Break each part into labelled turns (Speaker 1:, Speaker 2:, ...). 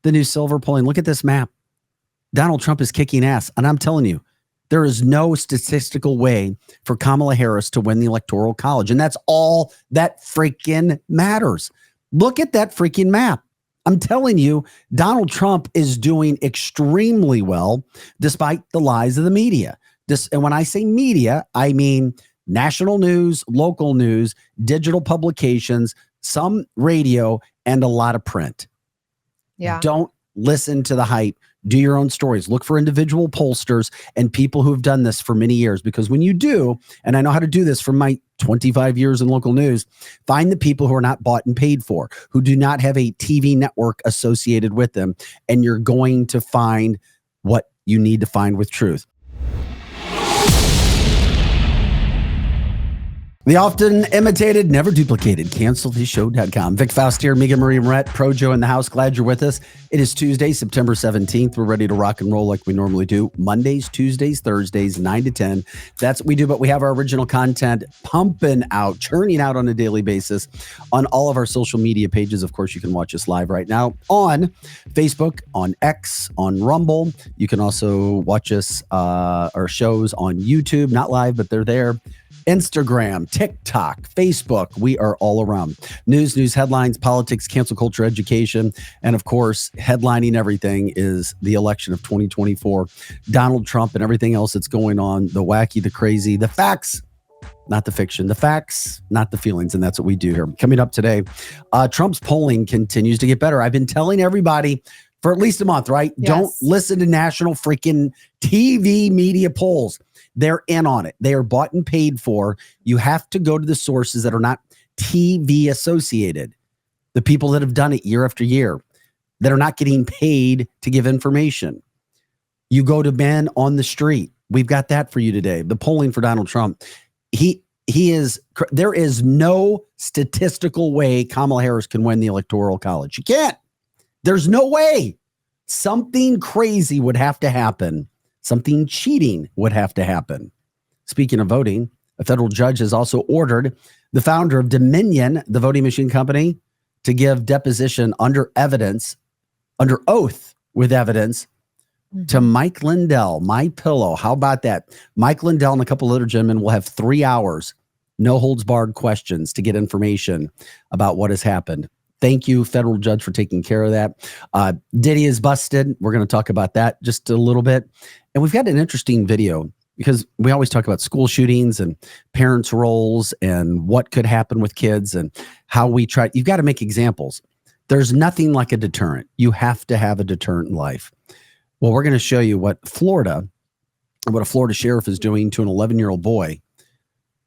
Speaker 1: the new silver polling. Look at this map. Donald Trump is kicking ass. And I'm telling you, there is no statistical way for Kamala Harris to win the Electoral College. And that's all that freaking matters. Look at that freaking map. I'm telling you, Donald Trump is doing extremely well despite the lies of the media. And when I say media, I mean national news, local news, digital publications, some radio, and a lot of print.
Speaker 2: Yeah.
Speaker 1: Don't listen to the hype. Do your own stories. Look for individual pollsters and people who have done this for many years. Because when you do, and I know how to do this from my 25 years in local news, find the people who are not bought and paid for, who do not have a TV network associated with them, and you're going to find what you need to find with truth. The often imitated, never duplicated, cancelthisshow.com. Vic Faust here, Megan Marie Moret, Projo in the house. Glad you're with us. It is Tuesday, September 17th. We're ready to rock and roll like we normally do. Mondays, Tuesdays, Thursdays, 9 to 10. That's what we do, but we have our original content pumping out, churning out on a daily basis on all of our social media pages. Of course, you can watch us live right now on Facebook, on X, on Rumble. You can also watch us, our shows on YouTube, not live, but they're there. Instagram, TikTok, Facebook. We are all around. News, headlines, politics, cancel culture, education. And of course, headlining everything is the election of 2024. Donald Trump and everything else that's going on, the wacky, the crazy, the facts, not the fiction, the facts, not the feelings. And that's what we do here. Coming up today, Trump's polling continues to get better. I've been telling everybody for at least a month, right?
Speaker 2: Yes.
Speaker 1: Don't listen to national freaking TV media polls. They're in on it. They are bought and paid for. You have to go to the sources that are not TV associated. The people that have done it year after year, that are not getting paid to give information. You go to men on the street. We've got that for you today. The polling for Donald Trump. There is no statistical way Kamala Harris can win the Electoral College. She can't. There's no way. Something crazy would have to happen. Something cheating would have to happen. Speaking of voting, a federal judge has also ordered the founder of Dominion, the voting machine company, to give deposition under oath with evidence to Mike Lindell, My Pillow. How about that? Mike Lindell and a couple other gentlemen will have 3 hours, no holds barred questions to get information about what has happened. Thank you, federal judge, for taking care of that. Diddy is busted. We're going to talk about that just a little bit. And we've got an interesting video because we always talk about school shootings and parents' roles and what could happen with kids and how we try. You've got to make examples. There's nothing like a deterrent. You have to have a deterrent in life. Well, we're going to show you what a Florida sheriff is doing to an 11-year-old boy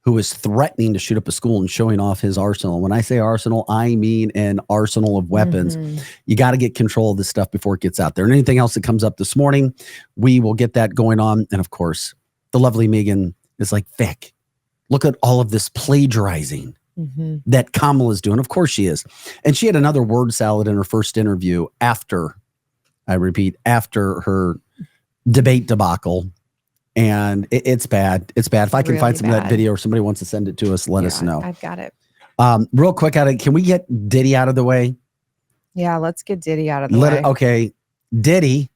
Speaker 1: who is threatening to shoot up a school and showing off his arsenal. When I say arsenal, I mean an arsenal of weapons. You got to get control of this stuff before it gets out there. And anything else that comes up this morning, we will get that going on. And of course, the lovely Megan is like, Vic, look at all of this plagiarizing that Kamala is doing. Of course she is. And she had another word salad in her first interview after her debate debacle. And it's bad. It's bad. If I can really find some of that video or somebody wants to send it to us, let us know.
Speaker 2: I've got it.
Speaker 1: Real quick, can we get Diddy out of the way?
Speaker 2: Yeah, let's get Diddy out of the way.
Speaker 1: Okay. Diddy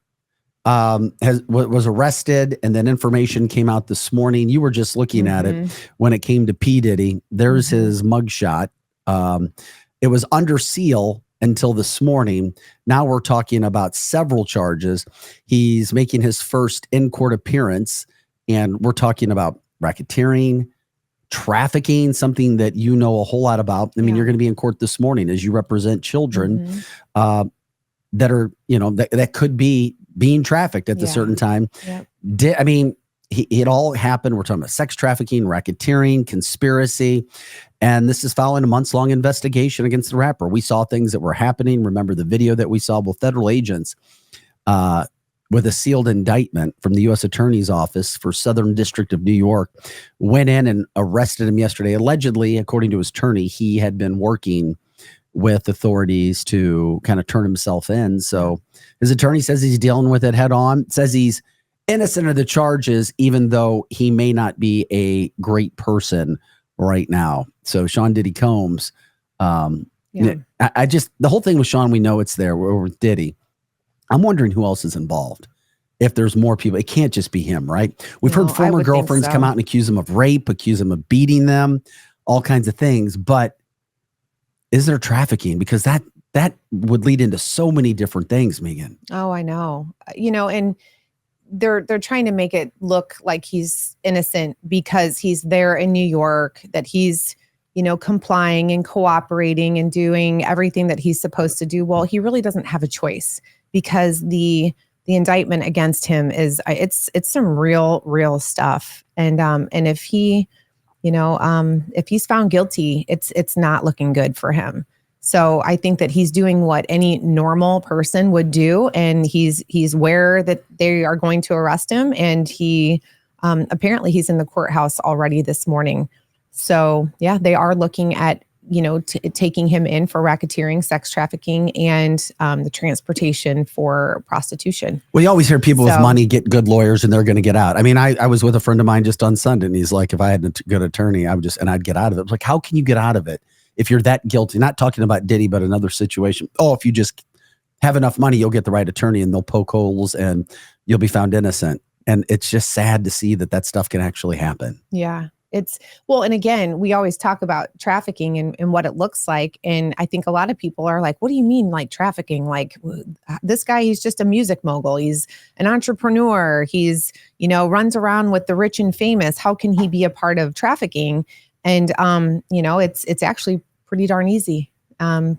Speaker 1: was arrested, and then information came out this morning. You were just looking at it when it came to P. Diddy. There's his mugshot. It was under seal until this morning. Now we're talking about several charges. He's making his first in-court appearance, and we're talking about racketeering, trafficking, something that you know a whole lot about. I mean, you're going to be in court this morning as you represent children that are, that could be being trafficked at a certain time. It all happened. We're talking about sex trafficking, racketeering, conspiracy. And this is following a months-long investigation against the rapper. We saw things that were happening. Remember the video that we saw? Well, federal agents with a sealed indictment from the U.S. Attorney's Office for Southern District of New York went in and arrested him yesterday. Allegedly, according to his attorney, he had been working with authorities to kind of turn himself in. So his attorney says he's dealing with it head on, says he's innocent of the charges, even though he may not be a great person right now. So Sean Diddy Combs, the whole thing with Sean, we know it's there. We're with Diddy. I'm wondering who else is involved. If there's more people, it can't just be him, right? We've heard former girlfriends come out and accuse him of rape, accuse him of beating them, all kinds of things. But is there trafficking? Because that would lead into so many different things, Megan.
Speaker 2: Oh, I know. And they're trying to make it look like he's innocent because he's there in New York, that he's, complying and cooperating and doing everything that he's supposed to do. Well, he really doesn't have a choice because the indictment against him is it's some real stuff. And if he, if he's found guilty, it's not looking good for him. So I think that he's doing what any normal person would do, and he's aware that they are going to arrest him, and he apparently he's in the courthouse already this morning. So yeah, they are looking at taking him in for racketeering, sex trafficking, and the transportation for prostitution.
Speaker 1: Well, you always hear people with money get good lawyers and they're going to get out. I mean, I was with a friend of mine just on Sunday, and he's like, if I had a good attorney, I'd get out of it. I was like, how can you get out of it if you're that guilty? Not talking about Diddy, but another situation. Oh, if you just have enough money, you'll get the right attorney and they'll poke holes and you'll be found innocent. And it's just sad to see that stuff can actually happen.
Speaker 2: Yeah. And again, we always talk about trafficking and what it looks like. And I think a lot of people are like, what do you mean like trafficking? Like this guy, he's just a music mogul. He's an entrepreneur. He's, runs around with the rich and famous. How can he be a part of trafficking? And, it's actually pretty darn easy. When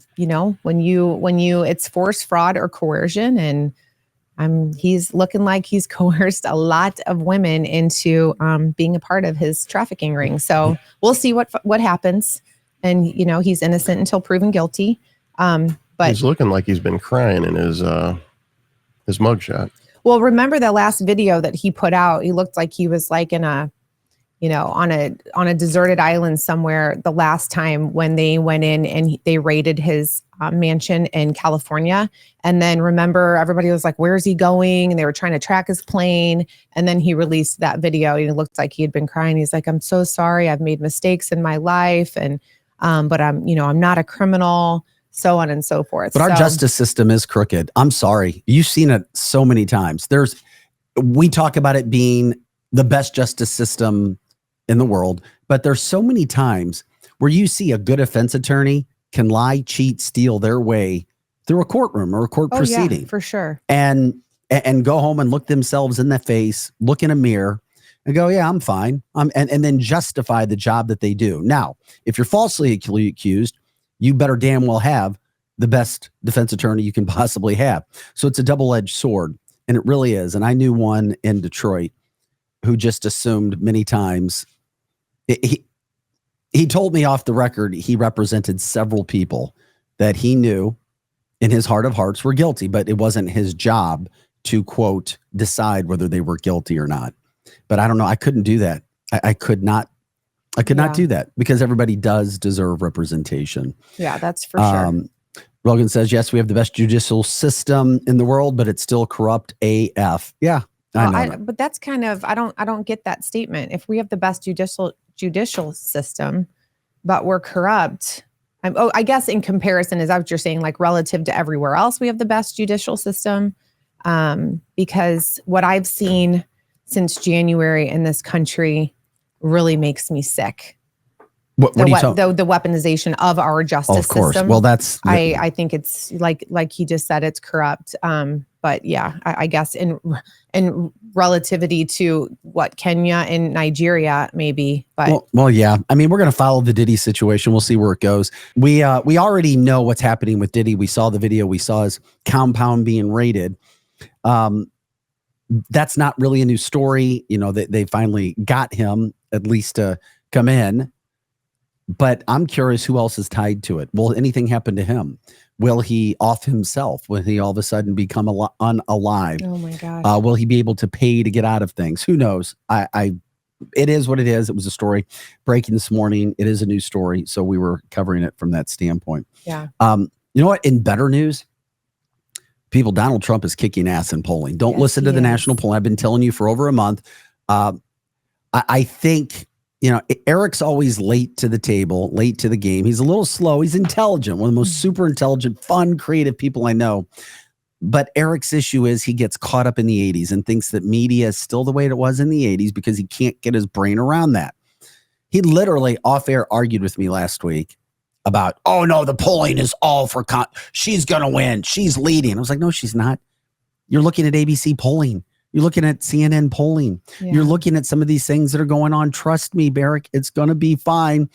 Speaker 2: you it's force, fraud, or coercion, and he's looking like he's coerced a lot of women into being a part of his trafficking ring. So we'll see what happens. And, he's innocent until proven guilty. But
Speaker 3: he's looking like he's been crying in his mugshot.
Speaker 2: Well, remember the last video that he put out? He looked like he was like in a, on a deserted island somewhere the last time when they went in and they raided his mansion in California. And then remember, everybody was like, where's he going? And they were trying to track his plane. And then he released that video and it looked like he had been crying. He's like, I'm so sorry. I've made mistakes in my life. And, but I'm not a criminal, so on and so forth.
Speaker 1: But our justice system is crooked. I'm sorry. You've seen it so many times. We talk about it being the best justice system in the world, but there's so many times where you see a good defense attorney can lie, cheat, steal their way through a courtroom or a court proceeding.
Speaker 2: Yeah, for sure.
Speaker 1: And go home and look themselves in the face, look in a mirror and go, yeah, I'm fine. And then justify the job that they do. Now, if you're falsely accused, you better damn well have the best defense attorney you can possibly have. So it's a double-edged sword, and it really is. And I knew one in Detroit who just assumed many times. He told me off the record he represented several people that he knew in his heart of hearts were guilty, but it wasn't his job to, quote, decide whether they were guilty or not. But I don't know. I couldn't do that. I could not do that because everybody does deserve representation.
Speaker 2: Yeah, that's for sure.
Speaker 1: Rogan says, yes, we have the best judicial system in the world, but it's still corrupt AF. Yeah.
Speaker 2: But that's kind of, I don't get that statement. If we have the best judicial system, but we're corrupt. I guess in comparison, is that what you're saying? Like relative to everywhere else, we have the best judicial system. Because what I've seen since January in this country really makes me sick.
Speaker 1: The
Speaker 2: weaponization of our justice system.
Speaker 1: Well, that's
Speaker 2: I think it's like he just said, it's corrupt. But yeah, I guess in relativity to what Kenya and Nigeria maybe. But
Speaker 1: well, yeah. I mean, we're going to follow the Diddy situation. We'll see where it goes. We already know what's happening with Diddy. We saw the video. We saw his compound being raided. That's not really a new story. They finally got him at least to come in. But I'm curious who else is tied to it. Will anything happen to him? Will he off himself? Will he all of a sudden become unalive?
Speaker 2: Oh my gosh.
Speaker 1: Will he be able to pay to get out of things? Who knows? It is what it is. It was a story breaking this morning. It is a news story. So we were covering it from that standpoint.
Speaker 2: Yeah.
Speaker 1: You know what? In better news, Donald Trump is kicking ass in polling. Don't listen to the national poll. I've been telling you for over a month. I think, Eric's always late to the table, late to the game. He's a little slow. He's intelligent, one of the most super intelligent, fun, creative people I know. But Eric's issue is he gets caught up in the 80s and thinks that media is still the way it was in the 80s because he can't get his brain around that. He literally off air argued with me last week about, oh no, the polling is all for, she's going to win. She's leading. I was like, no, she's not. You're looking at ABC polling. You're looking at CNN polling. Yeah. You're looking at some of these things that are going on. Trust me, Barrick, it's going to be fine.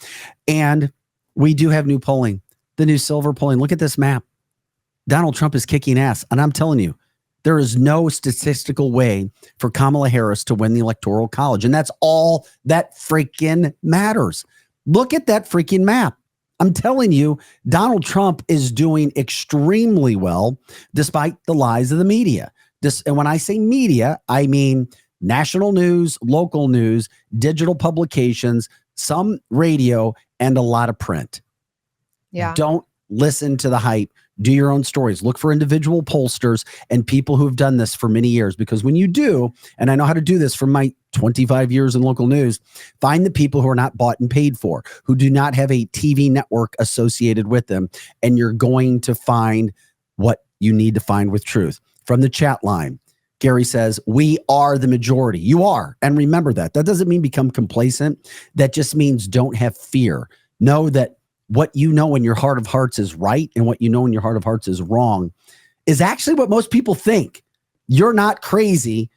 Speaker 1: And we do have new polling, the new silver polling. Look at this map. Donald Trump is kicking ass. And I'm telling you, there is no statistical way for Kamala Harris to win the Electoral College. And that's all that freaking matters. Look at that freaking map. I'm telling you, Donald Trump is doing extremely well despite the lies of the media. And when I say media, I mean national news, local news, digital publications, some radio, and a lot of print.
Speaker 2: Yeah.
Speaker 1: Don't listen to the hype. Do your own stories. Look for individual pollsters and people who have done this for many years. Because when you do, and I know how to do this from my 25 years in local news, find the people who are not bought and paid for, who do not have a TV network associated with them. And you're going to find what you need to find with truth. From the chat line, Gary says, we are the majority. You are. And remember that. That doesn't mean become complacent. That just means don't have fear. Know that what you know in your heart of hearts is right and what you know in your heart of hearts is wrong is actually what most people think. You're not crazy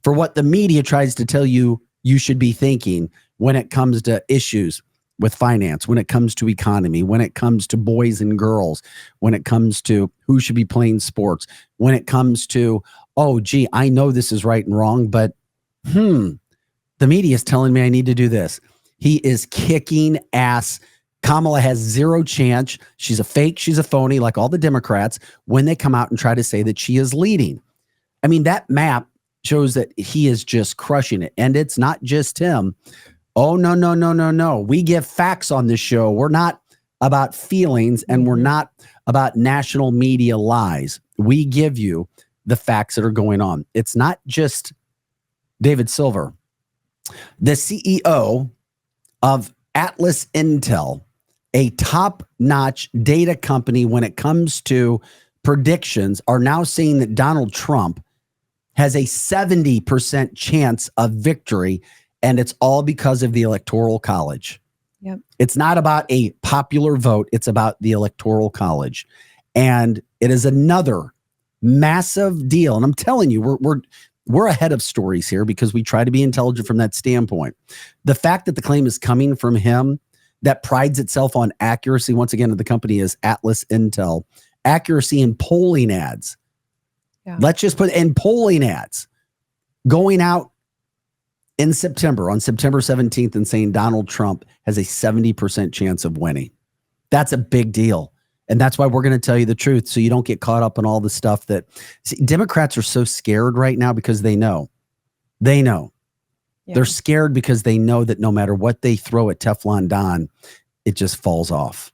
Speaker 1: for what the media tries to tell you you should be thinking when it comes to issues with finance, when it comes to economy, when it comes to boys and girls, when it comes to who should be playing sports, when it comes to, oh, gee, I know this is right and wrong, but the media is telling me I need to do this. He is kicking ass. Kamala has zero chance. She's a fake. She's a phony, like all the Democrats, when they come out and try to say that she is leading. I mean, that map shows that he is just crushing it. And it's not just him. Oh, no. We give facts on this show. We're not about feelings and we're not about national media lies. We give you the facts that are going on. It's not just David Silver. The CEO of Atlas Intel, a top-notch data company when it comes to predictions, are now saying that Donald Trump has a 70% chance of victory, and it's all because of the Electoral College.
Speaker 2: Yep. It's
Speaker 1: not about a popular vote. It's about the Electoral College. And it is another massive deal. And I'm telling you, we're ahead of stories here because we try to be intelligent from that standpoint. The fact that the claim is coming from him that prides itself on accuracy, once again, the company is Atlas Intel, accuracy in polling ads. Yeah. Let's just put in polling ads going out in September, on September 17th, and saying Donald Trump has a 70% chance of winning. That's a big deal. And that's why we're going to tell you the truth so you don't get caught up in all the stuff that Democrats are so scared right now because they know. Yeah. They're scared because they know that no matter what they throw at Teflon Don, it just falls off.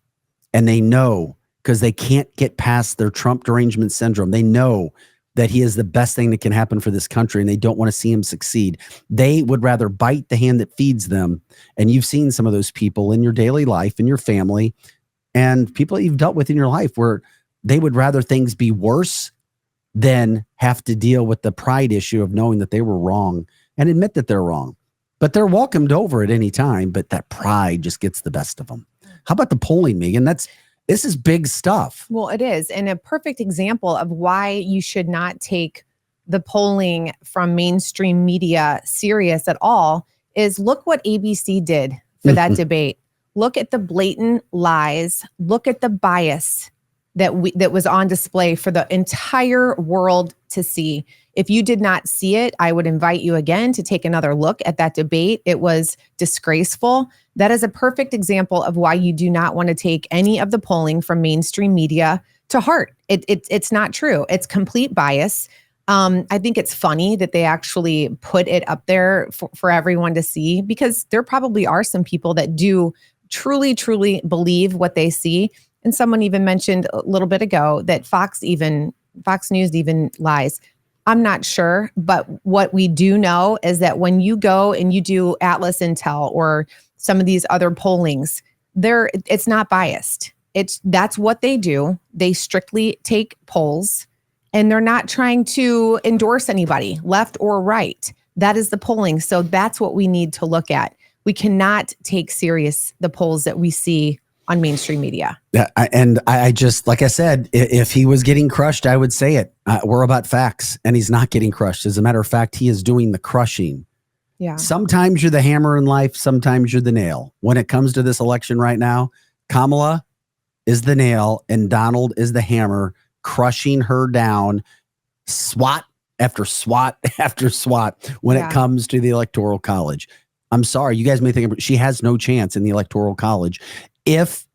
Speaker 1: And they know because they can't get past their Trump derangement syndrome. They know that he is the best thing that can happen for this country and they don't want to see him succeed. They would rather bite the hand that feeds them. And you've seen some of those people in your daily life, in your family, and people that you've dealt with in your life where they would rather things be worse than have to deal with the pride issue of knowing that they were wrong and admit that they're wrong. But they're welcomed over at any time, but that pride just gets the best of them. How about the polling, Megan? This is big stuff.
Speaker 2: Well, it is. And a perfect example of why you should not take the polling from mainstream media serious at all is look what ABC did for that debate. Look at the blatant lies. Look at the bias that was on display for the entire world to see. If you did not see it, I would invite you again to take another look at that debate. It was disgraceful. That is a perfect example of why you do not want to take any of the polling from mainstream media to heart. It's not true. It's complete bias. I think it's funny that they actually put it up there for everyone to see, because there probably are some people that do truly believe what they see. And someone even mentioned a little bit ago that Fox News even lies. I'm not sure, but what we do know is that when you go and you do Atlas Intel or some of these other pollings, it's not biased. That's what they do. They strictly take polls and they're not trying to endorse anybody, left or right. That is the polling. So that's what we need to look at. We cannot take serious the polls that we see on mainstream media.
Speaker 1: Yeah, I just, like I said, if he was getting crushed, I would say it. We're about facts, and he's not getting crushed. As a matter of fact, he is doing the crushing.
Speaker 2: Yeah.
Speaker 1: Sometimes you're the hammer in life. Sometimes you're the nail. When it comes to this election right now, Kamala is the nail and Donald is the hammer, crushing her down, SWAT after SWAT after SWAT when it comes to the Electoral College. I'm sorry, you guys may think she has no chance in the Electoral College. If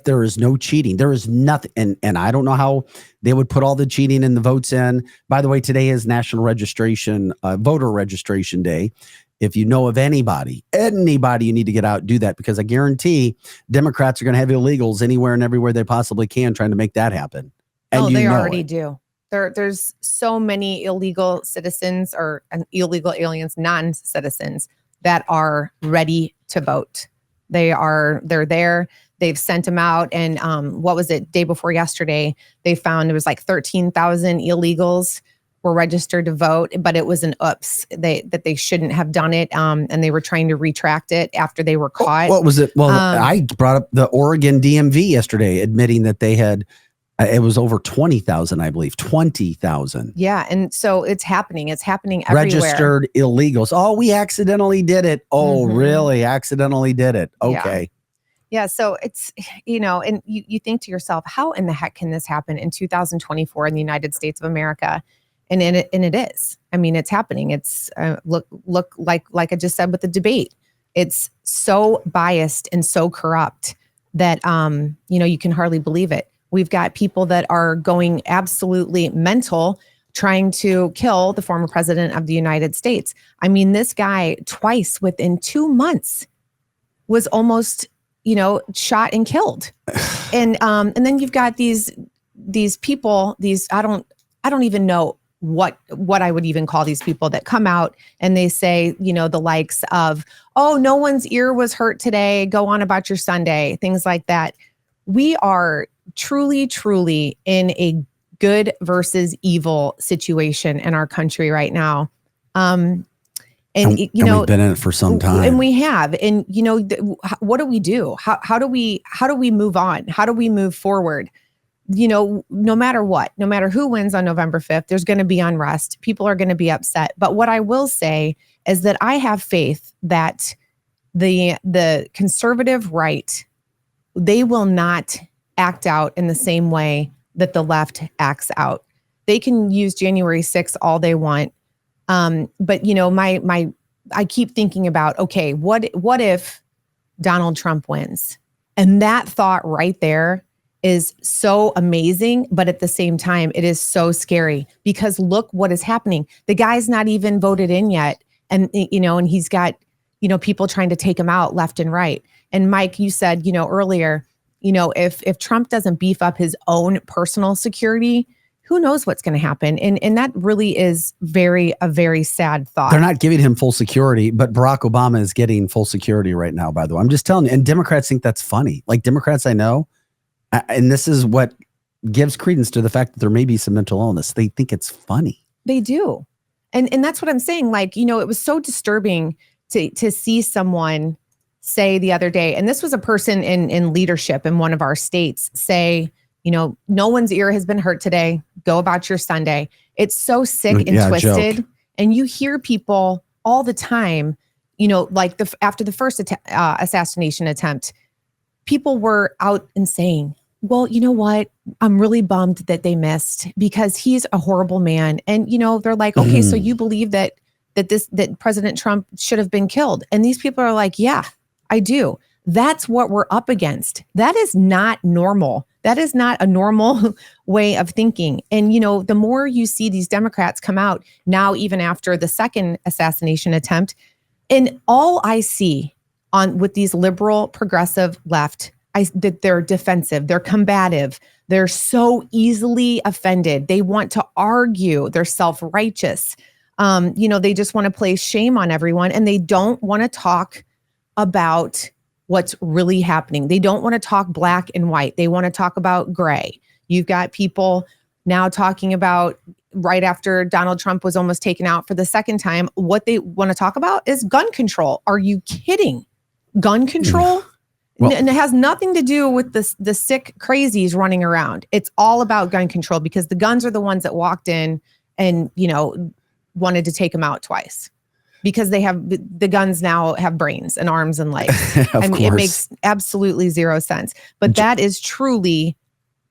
Speaker 1: there is no cheating, there is nothing. And I don't know how they would put all the cheating and the votes in. By the way, today is National Registration, Voter Registration Day. If you know of anybody, you need to get out and do that, because I guarantee Democrats are going to have illegals anywhere and everywhere they possibly can trying to make that happen. And
Speaker 2: they already do. There's so many illegal citizens or illegal aliens, non-citizens that are ready to vote. They're there. They've sent them out. And what was it? Day before yesterday, they found there was like 13,000 illegals were registered to vote, but it was an oops. That they shouldn't have done it. And they were trying to retract it after they were caught.
Speaker 1: What was it? Well, I brought up the Oregon DMV yesterday, admitting that they had, it was over 20,000, I believe, 20,000.
Speaker 2: Yeah. And so it's happening. It's happening everywhere.
Speaker 1: Registered illegals. Oh, we accidentally did it. Oh, really? Accidentally did it. Okay.
Speaker 2: Yeah. So it's, and you think to yourself, how in the heck can this happen in 2024 in the United States of America? And it is. I mean, it's happening. It's look like I just said with the debate. It's so biased and so corrupt that you can hardly believe it. We've got people that are going absolutely mental, trying to kill the former president of the United States. I mean, this guy twice within 2 months was almost, shot and killed. And then you've got these people, I don't even know what I would even call these people that come out and they say, the likes of, oh, no one's ear was hurt today, go on about your Sunday, things like that. We are truly in a good versus evil situation in our country right now. And we've
Speaker 1: been in it for some time.
Speaker 2: And we have. And, what do we do? How do we move on? How do we move forward? No matter what, no matter who wins on November 5th, there's going to be unrest. People are going to be upset. But what I will say is that I have faith that the conservative right, they will not act out in the same way that the left acts out. They can use January 6th all they want. But I keep thinking about, okay, what if Donald Trump wins? And that thought right there is so amazing, but at the same time, it is so scary because look what is happening. The guy's not even voted in yet. And, and he's got, people trying to take him out left and right. And Mike, you said, earlier, if Trump doesn't beef up his own personal security, who knows what's going to happen? And that really is a very sad thought.
Speaker 1: They're not giving him full security, but Barack Obama is getting full security right now, by the way. I'm just telling you. And Democrats think that's funny. Like Democrats I know, and this is what gives credence to the fact that there may be some mental illness. They think it's funny.
Speaker 2: They do. And that's what I'm saying. Like, it was so disturbing to see someone say the other day, and this was a person in leadership in one of our states, say, no one's ear has been hurt today. Go about your Sunday. It's so sick and twisted. Joke. And you hear people all the time, like after the first assassination attempt, people were out and saying, well, you know what? I'm really bummed that they missed because he's a horrible man. And, they're like, okay, so you believe that President Trump should have been killed. And these people are like, yeah, I do. That's what we're up against. That is not normal. That is not a normal way of thinking. And, the more you see these Democrats come out now, even after the second assassination attempt, and all I see with these liberal progressive left, that they're defensive, they're combative, they're so easily offended. They want to argue, they're self-righteous. They just want to place shame on everyone and they don't want to talk about what's really happening. They don't want to talk black and white. They want to talk about gray. You've got people, now talking about right after Donald Trump was almost taken out for the second time, what they want to talk about is gun control. Are you kidding? Gun control?
Speaker 1: Well,
Speaker 2: and it has nothing to do with the sick crazies running around. It's all about gun control because the guns are the ones that walked in and, wanted to take them out twice because the guns now have brains and arms and legs. It makes absolutely zero sense. But that is truly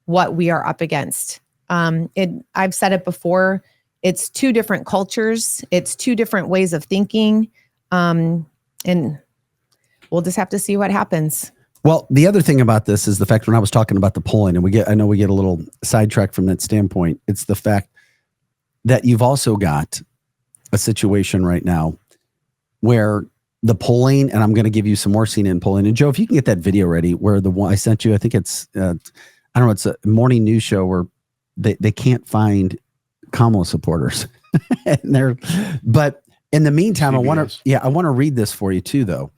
Speaker 2: what we are up against. I've said it before. It's two different cultures. It's two different ways of thinking. And we'll just have to see what happens.
Speaker 1: Well, the other thing about this is the fact when I was talking about the polling, and I know we get a little sidetracked from that standpoint. It's the fact that you've also got a situation right now where the polling, and I'm going to give you some more CNN polling. And Joe, if you can get that video ready, where the one I sent you, I think it's, I don't know, it's a morning news show where they can't find Kamala supporters. But in the meantime,
Speaker 3: CBS.
Speaker 1: I want to read this for you too, though.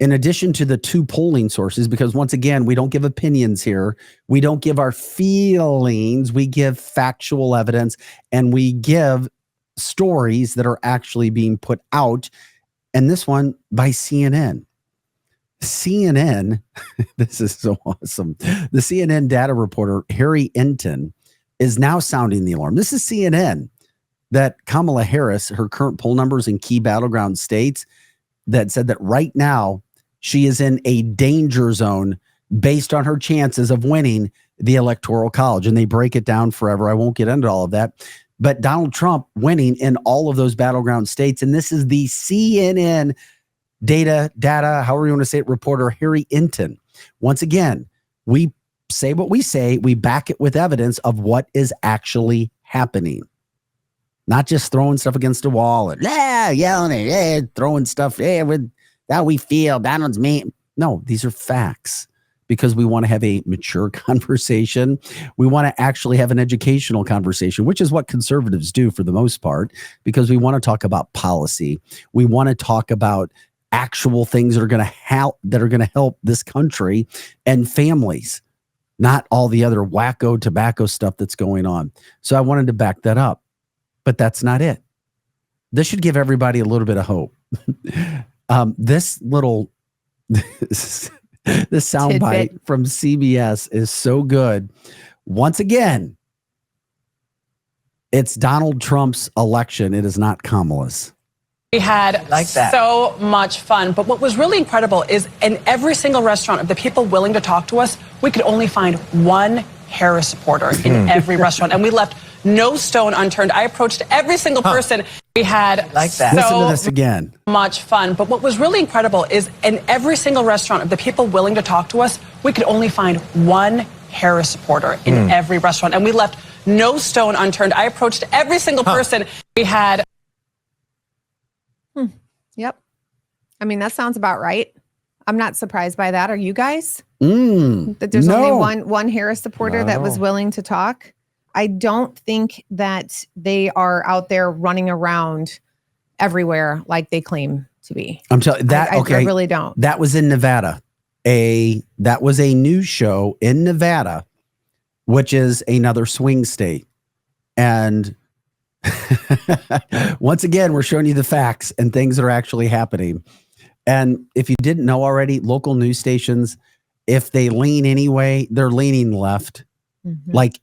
Speaker 1: In addition to the two polling sources, because once again, we don't give opinions here. We don't give our feelings. We give factual evidence and we give stories that are actually being put out. And this one by CNN. CNN, this is so awesome. The CNN data reporter, Harry Enton, is now sounding the alarm. This is CNN that Kamala Harris, her current poll numbers in key battleground states, that said that right now she is in a danger zone based on her chances of winning the Electoral College. And they break it down forever. I won't get into all of that. But Donald Trump winning in all of those battleground states. And this is the CNN data, however you want to say it, reporter Harry Enton. Once again, we say what we say. We back it with evidence of what is actually happening. Not just throwing stuff against a wall and yelling, throwing stuff, with that we feel Donald's mean. No, these are facts because we want to have a mature conversation. We want to actually have an educational conversation, which is what conservatives do for the most part, because we want to talk about policy. We want to talk about actual things that are going to help this country and families, not all the other wacko tobacco stuff that's going on. So I wanted to back that up. But that's not it. This should give everybody a little bit of hope. This soundbite from CBS is so good. Once again, it's Donald Trump's election. It is not Kamala's.
Speaker 4: We had so much fun. But what was really incredible is in every single restaurant of the people willing to talk to us, we could only find one Harris supporter in every restaurant. And we left no stone unturned. I approached every single person. We had
Speaker 1: Listen to this again.
Speaker 4: Much fun. But what was really incredible is in every single restaurant of the people willing to talk to us, we could only find one Harris supporter in every restaurant. And we left no stone unturned. I approached every single person. We had.
Speaker 2: Yep. I mean, that sounds about right. I'm not surprised by that. Are you guys? That there's only one Harris supporter that was willing to talk? I don't think that they are out there running around everywhere like they claim to be.
Speaker 1: I'm telling you that.
Speaker 2: I really don't.
Speaker 1: That was in Nevada. That was a news show in Nevada, which is another swing state. And once again, we're showing you the facts and things that are actually happening. And if you didn't know already, local news stations, if they lean anyway, they're leaning left. Like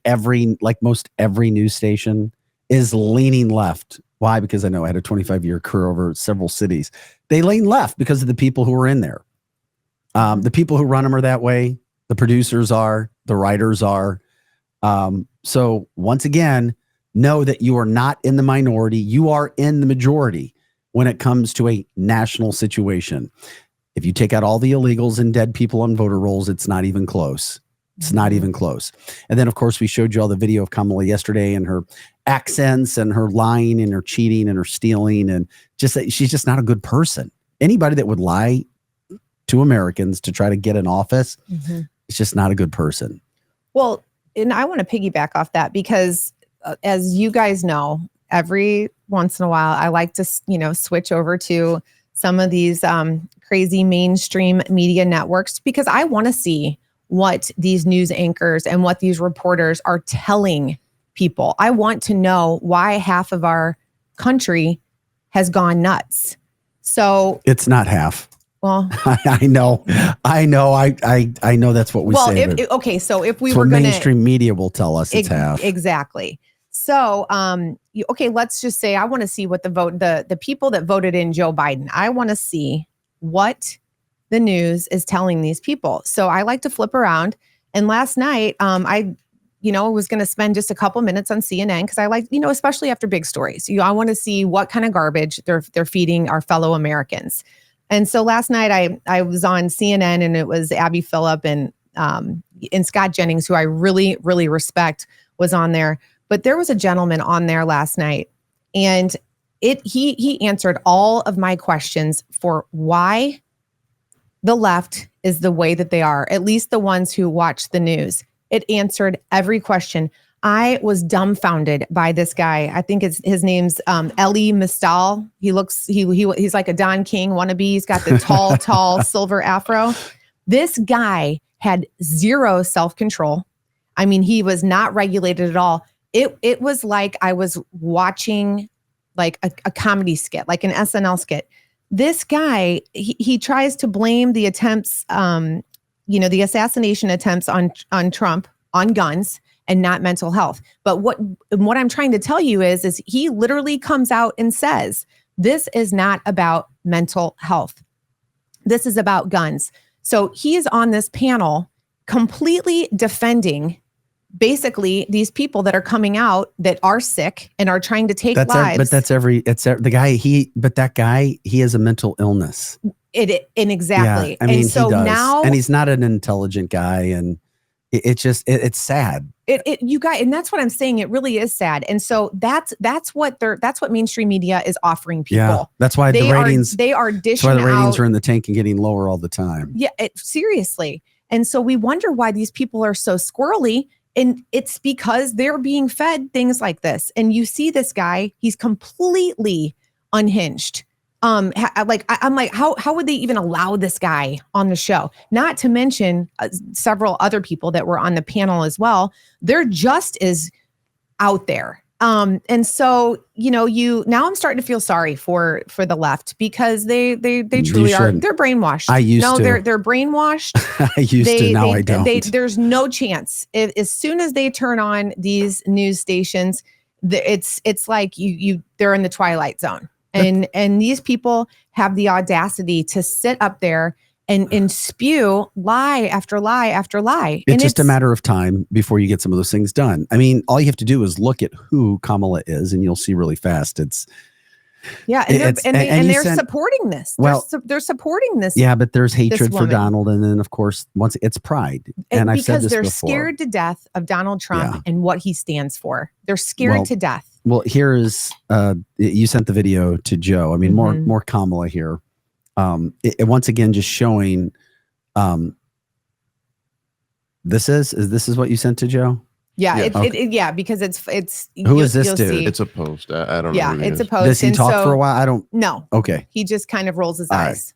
Speaker 1: most every news station is leaning left. Why? Because I know I had a 25-year career over several cities. They lean left because of the people who are in there. The people who run them are that way. The producers are, the writers are. So once again, know that you are not in the minority. You are in the majority when it comes to a national situation. If you take out all the illegals and dead people on voter rolls, it's not even close. It's not even close. And then, of course, we showed you all the video of Kamala yesterday and her accents and her lying and her cheating and her stealing. And just that she's just not a good person. Anybody that would lie to Americans to try to get in office, it's just not a good person.
Speaker 2: Well, and I want to piggyback off that because as you guys know, every once in a while, I like to, switch over to some of these crazy mainstream media networks because I want to see what these news anchors and what these reporters are telling people. I want to know why half of our country has gone nuts. So
Speaker 1: it's not half.
Speaker 2: Well,
Speaker 1: I know. I know that's what we say.
Speaker 2: Okay. So if we
Speaker 1: were
Speaker 2: going to,
Speaker 1: mainstream media will tell us it's half.
Speaker 2: Exactly. So, okay, let's just say I want to see what the people that voted in Joe Biden, I want to see what the news is telling these people. So I like to flip around. And last night, I was going to spend just a couple minutes on CNN because I like, especially after big stories, I want to see what kind of garbage they're feeding our fellow Americans. And so last night I was on CNN and it was Abby Phillip and Scott Jennings, who I really, really respect, was on there. But there was a gentleman on there last night and he answered all of my questions for why the left is the way that they are, at least the ones who watch the news. It answered every question. I was dumbfounded by this guy. I think his name's Elie Mystal. He's like a Don King wannabe. He's got the tall silver afro. This guy had zero self-control. I mean, he was not regulated at all. It was like I was watching like a comedy skit, like an SNL skit. This guy, he tries to blame the attempts, the assassination attempts on Trump on guns and not mental health. But what I'm trying to tell you is he literally comes out and says, this is not about mental health. This is about guns. So he is on this panel completely defending basically these people that are coming out that are sick and are trying to take lives. That guy, he has a mental illness. Exactly.
Speaker 1: Yeah, I mean,
Speaker 2: and so
Speaker 1: he does.
Speaker 2: now,
Speaker 1: and he's not an intelligent guy. And it's sad.
Speaker 2: You guys, and that's what I'm saying. It really is sad. And so that's what mainstream media is offering people.
Speaker 1: Yeah, that's why the ratings
Speaker 2: are dishing
Speaker 1: out. That's why the ratings
Speaker 2: out,
Speaker 1: are in the tank and getting lower all the time.
Speaker 2: Yeah, seriously. And so we wonder why these people are so squirrely. And it's because they're being fed things like this. And you see this guy, he's completely unhinged. I'm like, how would they even allow this guy on the show? Not to mention several other people that were on the panel as well. They're just as out there. And so, now I'm starting to feel sorry for the left because they truly are. They're brainwashed. They're brainwashed.
Speaker 1: I used to. Now I don't.
Speaker 2: There's no chance. As soon as they turn on these news stations, it's like they're in the twilight zone. And these people have the audacity to sit up there and spew lie after lie after lie.
Speaker 1: It's just a matter of time before you get some of those things done. I mean, all you have to do is look at who Kamala is, and you'll see really fast. They're
Speaker 2: supporting this. They're supporting this.
Speaker 1: Yeah, but there's hatred for Donald, and then of course, once it's pride. And I've said this before.
Speaker 2: Because they're scared to death of Donald Trump and what he stands for. They're scared to death.
Speaker 1: Well, here is you sent the video to Joe. I mean, more Kamala here. Once again, just showing. This is what you sent to Joe.
Speaker 2: Yeah, because it's.
Speaker 1: Who is this dude?
Speaker 3: See. It's a post. I don't know.
Speaker 2: Yeah, it's a post.
Speaker 1: Does he talk for a while? I don't.
Speaker 2: No.
Speaker 1: Okay.
Speaker 2: He just kind of rolls his eyes.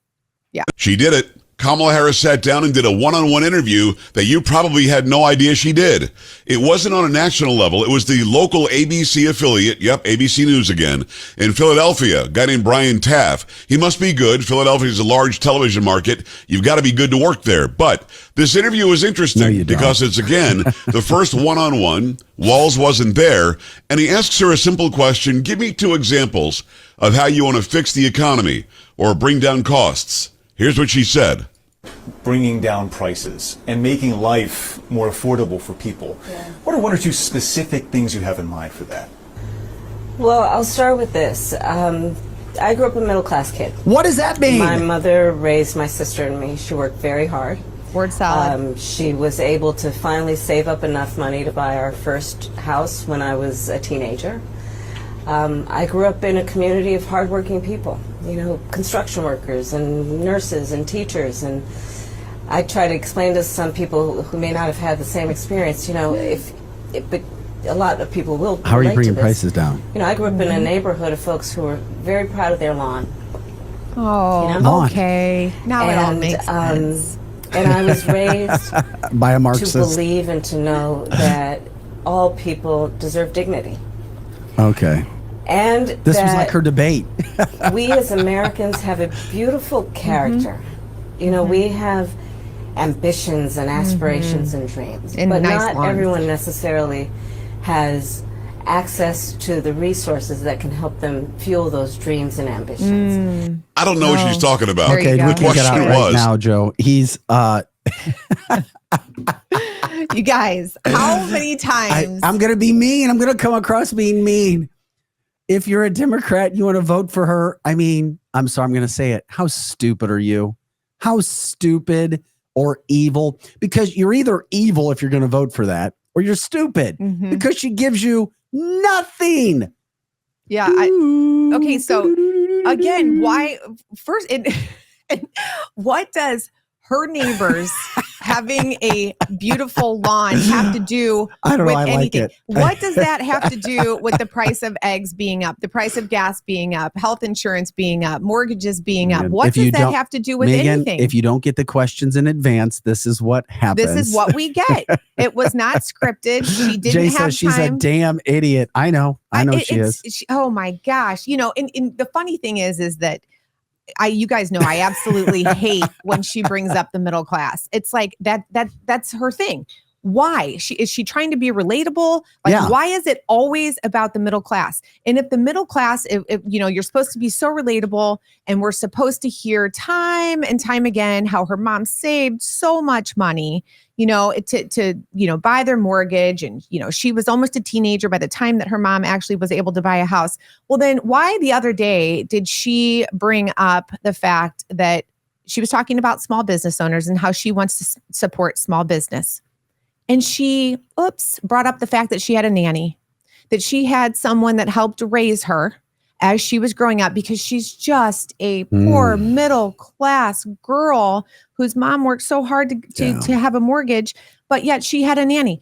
Speaker 2: Right. Yeah.
Speaker 5: She did it. Kamala Harris sat down and did a one-on-one interview that you probably had no idea she did. It wasn't on a national level. It was the local ABC affiliate, ABC News again, in Philadelphia, a guy named Brian Taff. He must be good. Philadelphia is a large television market. You've got to be good to work there. But this interview was interesting because it's, again, the first one-on-one. Walls wasn't there. And he asks her a simple question. Give me 2 examples of how you want to fix the economy or bring down costs. Here's what she said.
Speaker 6: Bringing down prices and making life more affordable for people. Yeah. What are 1 or 2 specific things you have in mind for that?
Speaker 7: Well, I'll start with this. I grew up a middle-class kid.
Speaker 1: What does that mean?
Speaker 7: My mother raised my sister and me. She worked very hard.
Speaker 2: Word salad.
Speaker 7: She was able to finally save up enough money to buy our first house when I was a teenager. I grew up in a community of hardworking people, construction workers and nurses and teachers. And I try to explain to some people who may not have had the same experience, but a lot of people will.
Speaker 1: How are you bringing prices down?
Speaker 7: I grew up in a neighborhood of folks who were very proud of their lawn.
Speaker 2: Oh, okay. Now it all makes sense.
Speaker 7: And I was raised
Speaker 1: by a Marxist
Speaker 7: to believe and to know that all people deserve dignity.
Speaker 1: Okay.
Speaker 7: And
Speaker 1: this was like her debate.
Speaker 7: We as Americans have a beautiful character. You know, we have ambitions and aspirations and dreams,
Speaker 2: And
Speaker 7: but
Speaker 2: nice
Speaker 7: not
Speaker 2: lawns.
Speaker 7: everyone necessarily has access to the resources that can help them fuel those dreams and ambitions.
Speaker 5: I don't know what she's talking about.
Speaker 2: There you
Speaker 1: Okay,
Speaker 2: go.
Speaker 1: we can get out
Speaker 5: Question
Speaker 1: right
Speaker 5: was-
Speaker 1: now, Joe. He's
Speaker 2: You guys, how many times?
Speaker 1: I'm going to be mean. I'm going to come across being mean. If you're a Democrat, you want to vote for her. I mean, I'm sorry, I'm going to say it. How stupid are you? How stupid or evil? Because you're either evil if you're going to vote for that, or you're stupid because she gives you nothing.
Speaker 2: Yeah. Okay, so again, why first what does her neighbors having a beautiful lawn have to do
Speaker 1: I don't
Speaker 2: with
Speaker 1: know. I like
Speaker 2: anything?
Speaker 1: it.
Speaker 2: What does that have to do with the price of eggs being up, the price of gas being up, health insurance being up, mortgages being up?
Speaker 1: Man,
Speaker 2: What
Speaker 1: if you
Speaker 2: does that
Speaker 1: don't-
Speaker 2: have to do with
Speaker 1: Megan,
Speaker 2: anything?
Speaker 1: if you don't get the questions in advance, this is what happens.
Speaker 2: This is what we get. It was not scripted. She didn't
Speaker 1: Jay
Speaker 2: have
Speaker 1: says she's a
Speaker 2: time.
Speaker 1: damn idiot. I know she is.
Speaker 2: Oh my gosh. You know, and the funny thing is that you guys know I absolutely hate when she brings up the middle class. It's like that's her thing. Why? Is she trying to be relatable? Like,
Speaker 1: Yeah.
Speaker 2: why is it always about the middle class? And if the middle class, if you know, you're supposed to be so relatable, and we're supposed to hear time and time again how her mom saved so much money, you know, to you know, buy their mortgage, and you know, she was almost a teenager by the time that her mom actually was able to buy a house. Well, then why the other day did she bring up the fact that she was talking about small business owners and how she wants to support small business? And she, brought up the fact that she had a nanny, that she had someone that helped raise her as she was growing up, because she's just a poor middle class girl whose mom worked so hard to have a mortgage, but yet she had a nanny.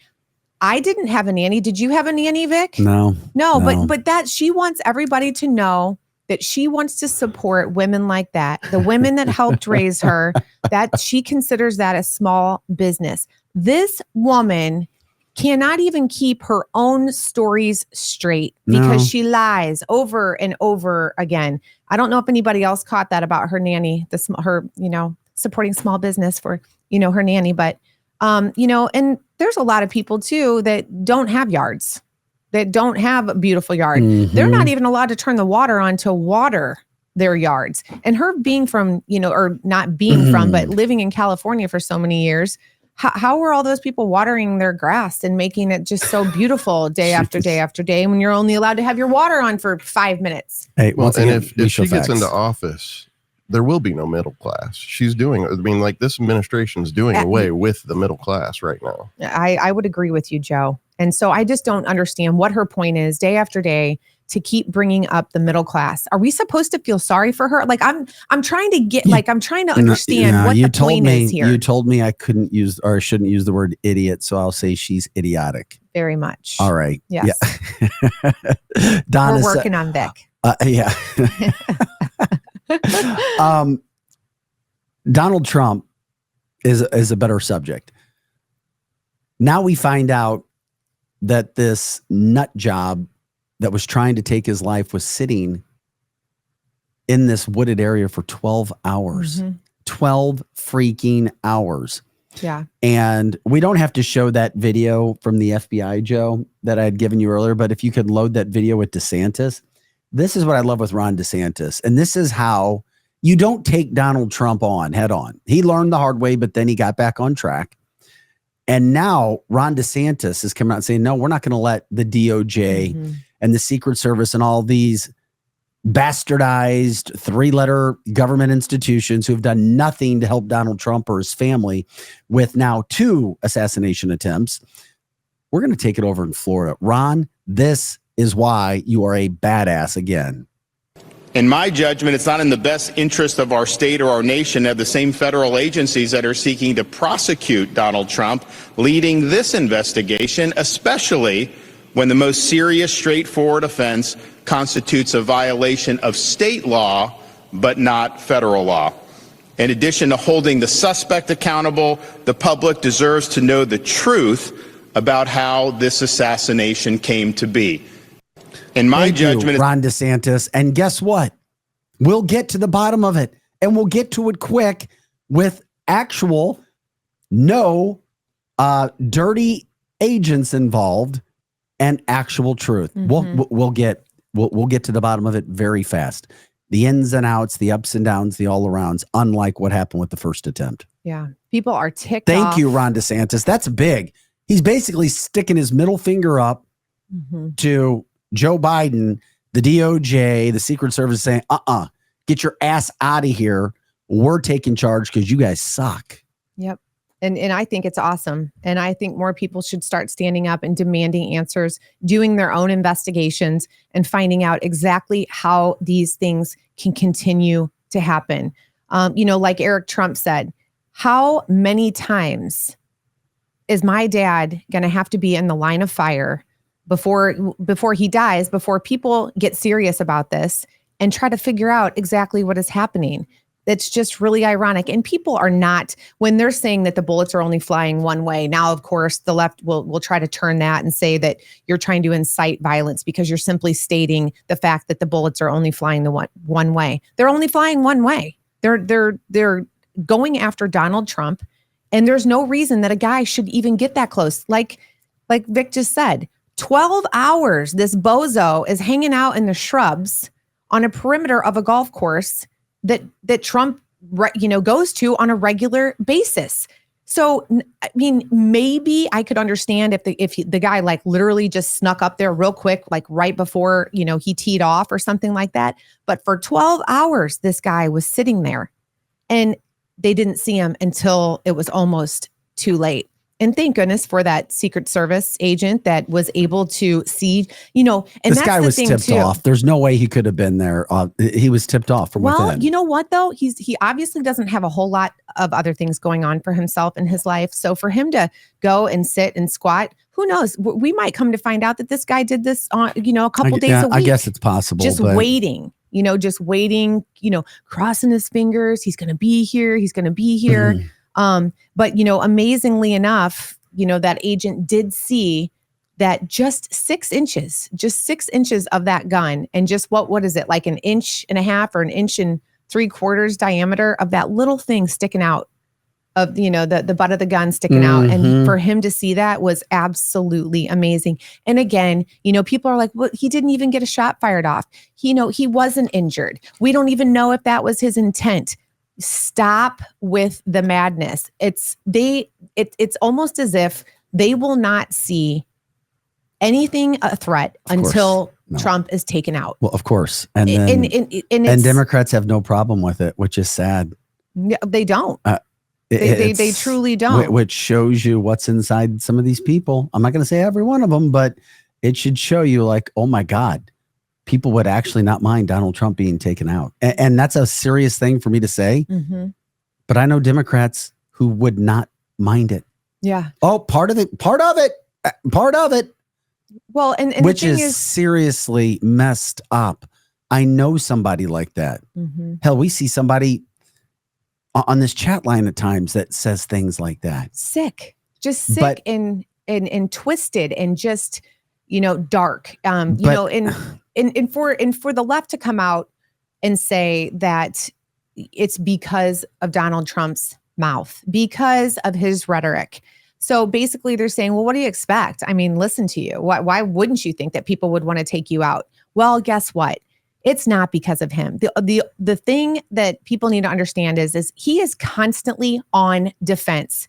Speaker 2: I didn't have a nanny. Did you have a nanny, Vic?
Speaker 1: No.
Speaker 2: But that she wants everybody to know that she wants to support women like that, the women that helped raise her, that she considers that a small business. This woman cannot even keep her own stories straight because she lies over and over again. I don't know if anybody else caught that about her nanny, her, you know, supporting small business for, you know, her nanny. But, you know, and there's a lot of people too that don't have yards, that don't have a beautiful yard. They're not even allowed to turn the water on to water their yards. And her being from, you know, or not being from, but living in California for so many years, how were all those people watering their grass and making it just so beautiful day after day after day when you're only allowed to have your water on for 5 minutes?
Speaker 1: Hey,
Speaker 3: Well,
Speaker 1: once
Speaker 3: and
Speaker 1: again,
Speaker 3: if she gets into office, there will be no middle class. She's doing, I mean, like this administration is doing away with the middle class right now.
Speaker 2: I would agree with you, Joe. And so I just don't understand what her point is day after day to keep bringing up the middle class. Are we supposed to feel sorry for her? Like I'm trying to get, like, I'm trying to understand what the point is here.
Speaker 1: You told me I couldn't use, or I shouldn't use the word idiot. So I'll say she's idiotic.
Speaker 2: Very much.
Speaker 1: All right.
Speaker 2: Yes.
Speaker 1: Yeah. Donna,
Speaker 2: we're working on Vic.
Speaker 1: Yeah. Donald Trump is a better subject. Now we find out that this nut job that was trying to take his life was sitting in this wooded area for 12 hours. 12 freaking hours.
Speaker 2: Yeah.
Speaker 1: And we don't have to show that video from the FBI, Joe, that I had given you earlier, but if you could load that video with DeSantis. This is what I love with Ron DeSantis. And this is how you don't take Donald Trump on head on. He learned the hard way, but then he got back on track. And now Ron DeSantis is coming out and saying, no, we're not going to let the DOJ and the Secret Service and all these bastardized 3-letter government institutions who've done nothing to help Donald Trump or his family with now 2 assassination attempts. We're going to take it over in Florida. Ron, this is why you are a badass again.
Speaker 8: In my judgment, it's not in the best interest of our state or our nation to have the same federal agencies that are seeking to prosecute Donald Trump leading this investigation, especially when the most serious, straightforward offense constitutes a violation of state law, but not federal law. In addition to holding the suspect accountable, the public deserves to know the truth about how this assassination came to be. In my judgment,
Speaker 1: Ron DeSantis. And guess what? We'll get to the bottom of it, and we'll get to it quick with actual dirty agents involved and actual truth. We'll get to the bottom of it very fast. The ins and outs, the ups and downs, the all arounds, unlike what happened with the first attempt.
Speaker 2: Yeah. People are ticked
Speaker 1: Thank
Speaker 2: off.
Speaker 1: you, Ron DeSantis. That's big. He's basically sticking his middle finger up to Joe Biden, the DOJ, the Secret Service, saying, get your ass out of here. We're taking charge because you guys suck.
Speaker 2: Yep. And I think it's awesome. And I think more people should start standing up and demanding answers, doing their own investigations, and finding out exactly how these things can continue to happen. Like Eric Trump said, how many times is my dad going to have to be in the line of fire before he dies, before people get serious about this and try to figure out exactly what is happening? That's just really ironic. And people are not, when they're saying that the bullets are only flying one way. Now, of course, the left will try to turn that and say that you're trying to incite violence because you're simply stating the fact that the bullets are only flying the one way. They're only flying one way. They're going after Donald Trump, and there's no reason that a guy should even get that close. Like Vic just said, 12 hours this bozo is hanging out in the shrubs on a perimeter of a golf course that Trump, goes to on a regular basis. So, I mean, maybe I could understand if the guy like literally just snuck up there real quick, like right before, he teed off or something like that. But for 12 hours, this guy was sitting there and they didn't see him until it was almost too late. And thank goodness for that Secret Service agent that was able to see, and
Speaker 1: this
Speaker 2: that's
Speaker 1: guy
Speaker 2: the
Speaker 1: was
Speaker 2: thing
Speaker 1: tipped
Speaker 2: too.
Speaker 1: off. There's no way he could have been there. He was tipped off from within.
Speaker 2: Well, you know what though? He obviously doesn't have a whole lot of other things going on for himself in his life. So for him to go and sit and squat, who knows? We might come to find out that this guy did this on, a couple days a week.
Speaker 1: I guess it's possible.
Speaker 2: Just waiting, crossing his fingers. He's going to be here. He's going to be here. But, amazingly enough, that agent did see that just 6 inches of that gun, and just what is it, like 1.5 inches or 1 3/4 inches diameter of that little thing sticking out of, the butt of the gun sticking out. And for him to see that was absolutely amazing. And again, people are like, well, he didn't even get a shot fired off. He wasn't injured. We don't even know if that was his intent. Stop with the madness. It's almost as if they will not see anything a threat until Trump is taken out.
Speaker 1: Well, of course. And then, and Democrats have no problem with it, which is sad.
Speaker 2: They don't. They truly don't.
Speaker 1: Which shows you what's inside some of these people. I'm not going to say every one of them, but it should show you like, oh my God, people would actually not mind Donald Trump being taken out. And that's a serious thing for me to say. But I know Democrats who would not mind it.
Speaker 2: Yeah.
Speaker 1: Oh, part of it.
Speaker 2: Well, and
Speaker 1: which
Speaker 2: the thing
Speaker 1: is seriously messed up. I know somebody like that. Hell, we see somebody on this chat line at times that says things like that.
Speaker 2: Sick, and twisted and just, dark. And for the left to come out and say that it's because of Donald Trump's mouth, because of his rhetoric. So basically they're saying, well, what do you expect? I mean, listen to you. Why wouldn't you think that people would want to take you out? Well, guess what? It's not because of him. The thing that people need to understand is he is constantly on defense.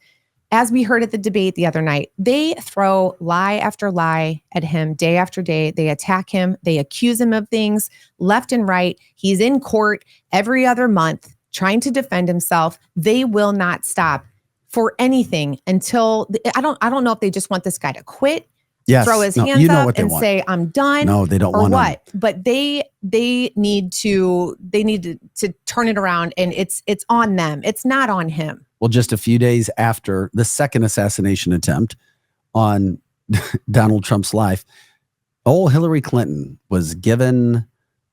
Speaker 2: As we heard at the debate the other night, they throw lie after lie at him day after day. They attack him. They accuse him of things left and right. He's in court every other month trying to defend himself. They will not stop for anything until I don't know if they just want this guy to quit, throw his hands up and say, I'm done.
Speaker 1: No, they don't want
Speaker 2: what. But they need to turn it around, and it's on them. It's not on him.
Speaker 1: Well, just a few days after the second assassination attempt on Donald Trump's life, old Hillary Clinton was given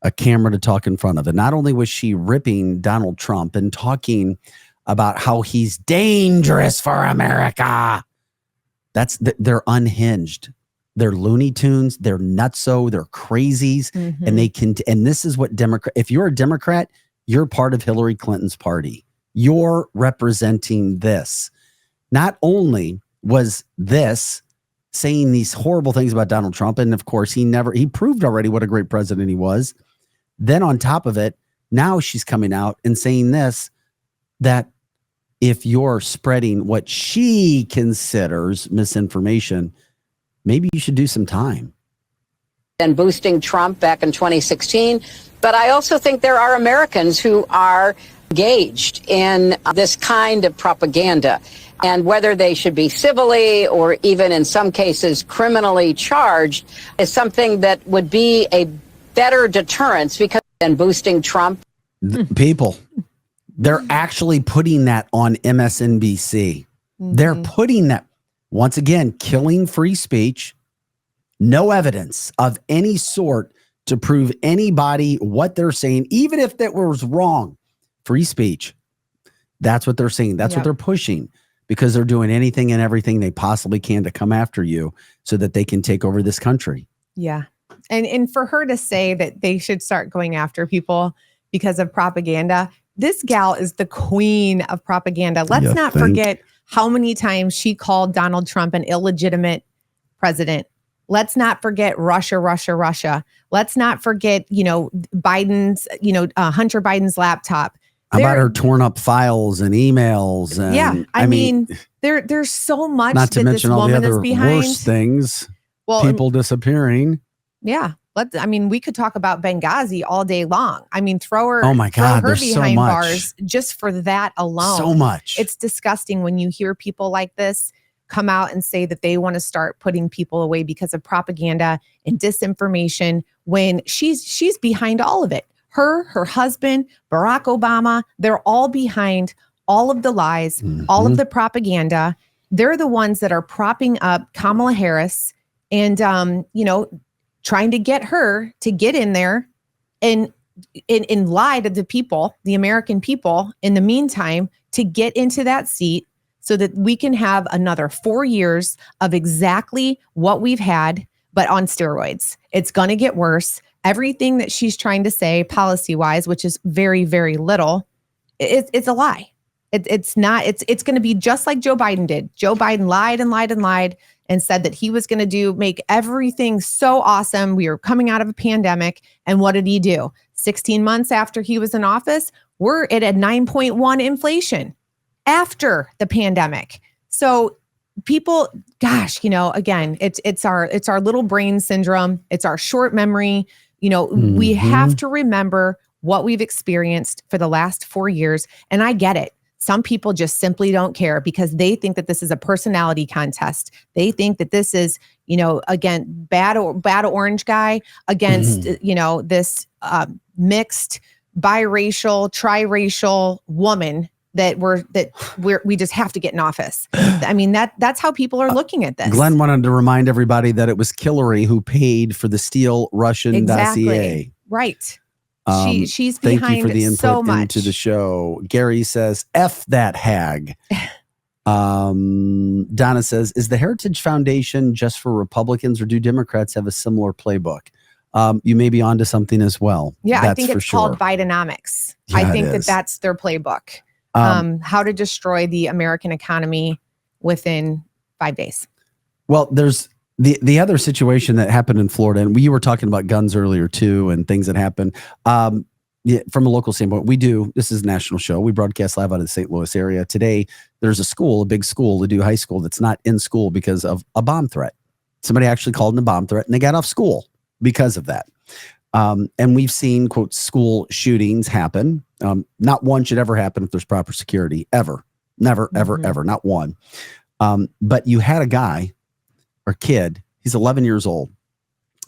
Speaker 1: a camera to talk in front of. And not only was she ripping Donald Trump and talking about how he's dangerous for America, They're unhinged. They're Looney Tunes. They're nutso. They're crazies. And they can, and this is what if you're a Democrat, you're part of Hillary Clinton's party. You're representing this. Not only was this saying these horrible things about Donald Trump, and of course he proved already what a great president he was. Then on top of it, now she's coming out and saying this, that if you're spreading what she considers misinformation, maybe you should do some time.
Speaker 9: And boosting Trump back in 2016. But I also think there are Americans who are engaged in this kind of propaganda. And whether they should be civilly or even in some cases criminally charged is something that would be a better deterrence because then boosting Trump.
Speaker 1: People, they're actually putting that on MSNBC. They're putting that, once again, killing free speech, no evidence of any sort to prove anybody what they're saying, even if that was wrong. Free speech. That's what they're saying. That's what they're pushing, because they're doing anything and everything they possibly can to come after you so that they can take over this country.
Speaker 2: Yeah. And for her to say that they should start going after people because of propaganda, this gal is the queen of propaganda. Let's not forget how many times she called Donald Trump an illegitimate president. Let's not forget Russia. Let's not forget, Biden's, Hunter Biden's laptop.
Speaker 1: About her torn up files and emails. And,
Speaker 2: yeah. I mean, there's so much
Speaker 1: not to
Speaker 2: that
Speaker 1: mention
Speaker 2: this
Speaker 1: all the
Speaker 2: woman
Speaker 1: other
Speaker 2: is behind.
Speaker 1: worse things.
Speaker 2: Well,
Speaker 1: people disappearing.
Speaker 2: Yeah. We could talk about Benghazi all day long. I mean, throw her
Speaker 1: there's
Speaker 2: behind
Speaker 1: so much.
Speaker 2: bars just for that alone.
Speaker 1: So much.
Speaker 2: It's disgusting when you hear people like this come out and say that they want to start putting people away because of propaganda and disinformation when she's behind all of it. Her husband, Barack Obama, they're all behind all of the lies, all of the propaganda. They're the ones that are propping up Kamala Harris and, trying to get her to get in there and lie to the people, the American people, in the meantime, to get into that seat so that we can have another 4 years of exactly what we've had, but on steroids. It's going to get worse. Everything that she's trying to say policy-wise, which is very, very little, it's a lie. It's not. It's going to be just like Joe Biden did. Joe Biden lied and said that he was going to make everything so awesome. We were coming out of a pandemic. And what did he do? 16 months after he was in office, we're at a 9.1 inflation after the pandemic. So people, gosh, again, it's our little brain syndrome. It's our short memory. We have to remember what we've experienced for the last 4 years. And I get it. Some people just simply don't care because they think that this is a personality contest. They think that this is, again, bad orange guy against, this mixed, biracial, triracial woman that we just have to get in office. I mean, that's how people are looking at this.
Speaker 1: Glenn wanted to remind everybody that it was Hillary who paid for the Steele Russian dossier.
Speaker 2: Right. She's
Speaker 1: thank
Speaker 2: behind
Speaker 1: you for the
Speaker 2: so
Speaker 1: input
Speaker 2: much
Speaker 1: into the show. Gary says, F that hag. Donna says, is the Heritage Foundation just for Republicans or do Democrats have a similar playbook? You may be onto something as well.
Speaker 2: Yeah,
Speaker 1: that's
Speaker 2: I think it's called Bidenomics.
Speaker 1: Yeah,
Speaker 2: I think that's their playbook. How to destroy the American economy within 5 days. Well,
Speaker 1: there's the other situation that happened in Florida, and you were talking about guns earlier too, and things that happen. From a local standpoint, this is a national show. We broadcast live out of the St. Louis area. Today, there's a big school, the Ladue High School, that's not in school because of a bomb threat. Somebody actually called in a bomb threat, and they got off school because of that. And we've seen, quote, school shootings happen. Not one should ever happen if there's proper security, ever. Never, ever, ever. Not one. But you had a guy or kid, he's 11 years old.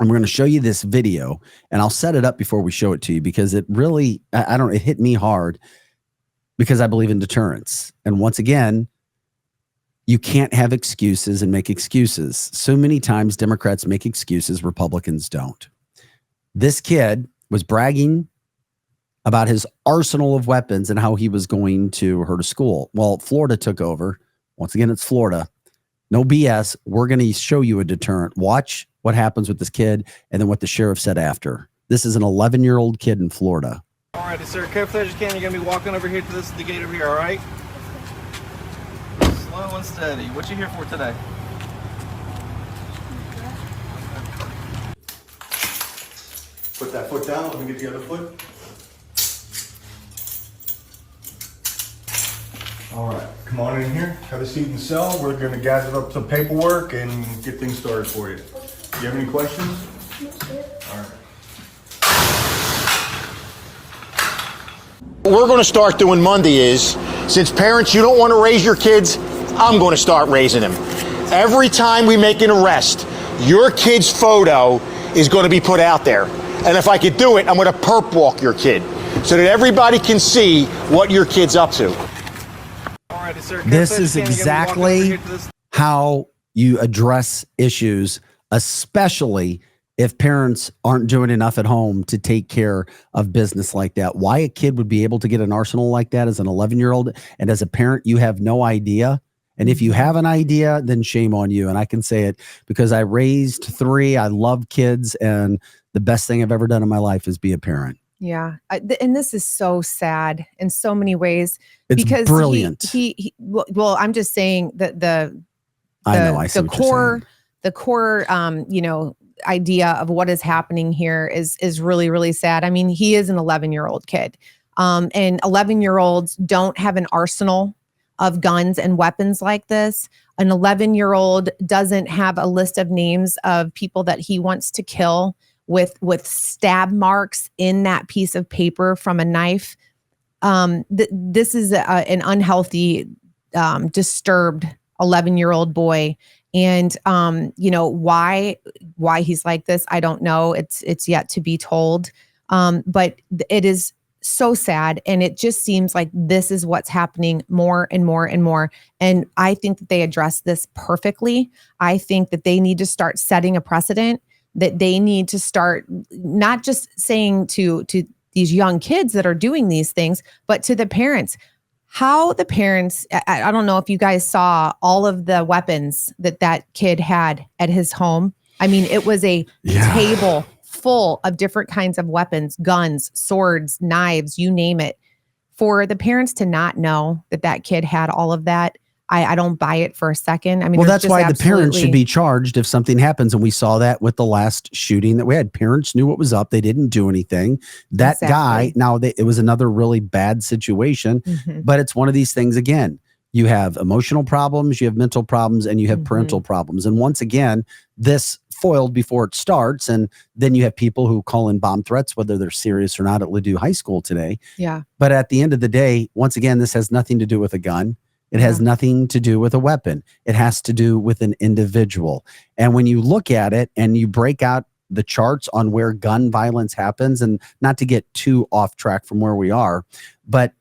Speaker 1: And we're going to show you this video, and I'll set it up before we show it to you because it really, it hit me hard because I believe in deterrence. And once again, you can't have excuses and make excuses. So many times Democrats make excuses, Republicans don't. This kid was bragging about his arsenal of weapons and how he was going to hurt a school. Well, Florida took over. Once again, it's Florida. No BS. We're going to show you a deterrent. Watch what happens with this kid and then what the sheriff said after. This is an 11-year-old kid in Florida.
Speaker 10: All right, sir. Careful as you can. You're going to be walking over here to the gate over here, all right? Slow and steady. What you here for today?
Speaker 6: Put that foot down. Let me get the other foot. All right, come on in here. Have a seat in the cell. We're going to gather up some paperwork and get things started for you. Do you have any questions? All right.
Speaker 11: What we're going to start doing Monday is, since parents, you don't want to raise your kids, I'm going to start raising them. Every time we make an arrest, your kid's photo is going to be put out there. And if I could do it, I'm going to perp walk your kid so that everybody can see what your kid's up to.
Speaker 10: Alrighty, sir.
Speaker 1: This is exactly how you address issues, especially if parents aren't doing enough at home to take care of business like that. Why a kid would be able to get an arsenal like that as an 11-year-old, and as a parent, you have no idea. And if you have an idea, then shame on you. And I can say it because I raised 3. I love kids, and the best thing I've ever done in my life is be a parent.
Speaker 2: Yeah. And this is so sad in so many ways.
Speaker 1: It's
Speaker 2: because
Speaker 1: brilliant.
Speaker 2: Well, I'm just saying that the core, idea of what is happening here is really, really sad. I mean, he is an 11-year-old kid. And 11-year-olds don't have an arsenal of guns and weapons like this. An 11-year-old doesn't have a list of names of people that he wants to kill with stab marks in that piece of paper from a knife. This is an unhealthy, disturbed 11-year-old boy. And, why he's like this, I don't know. It's yet to be told. But it is so sad. And it just seems like this is what's happening more and more and more. And I think that they address this perfectly. I think that they need to start setting a precedent, that they need to start not just saying to these young kids that are doing these things, but to the parents. How the parents, I don't know if you guys saw all of the weapons that kid had at his home. I mean, it was a table full of different kinds of weapons, guns, swords, knives, you name it. For the parents to not know that kid had all of that, I don't buy it for a second. I mean,
Speaker 1: well, that's why the parents should be charged if something happens. And we saw that with the last shooting that we had. Parents knew what was up. They didn't do anything. That guy, now it was another really bad situation, but it's one of these things again. You have emotional problems, you have mental problems, and you have parental problems. And once again, this foiled before it starts. And then you have people who call in bomb threats, whether they're serious or not, at Ladue High School today.
Speaker 2: Yeah.
Speaker 1: But at the end of the day, once again, this has nothing to do with a gun. It has nothing to do with a weapon. It has to do with an individual. And when you look at it and you break out the charts on where gun violence happens, and not to get too off track from where we are, but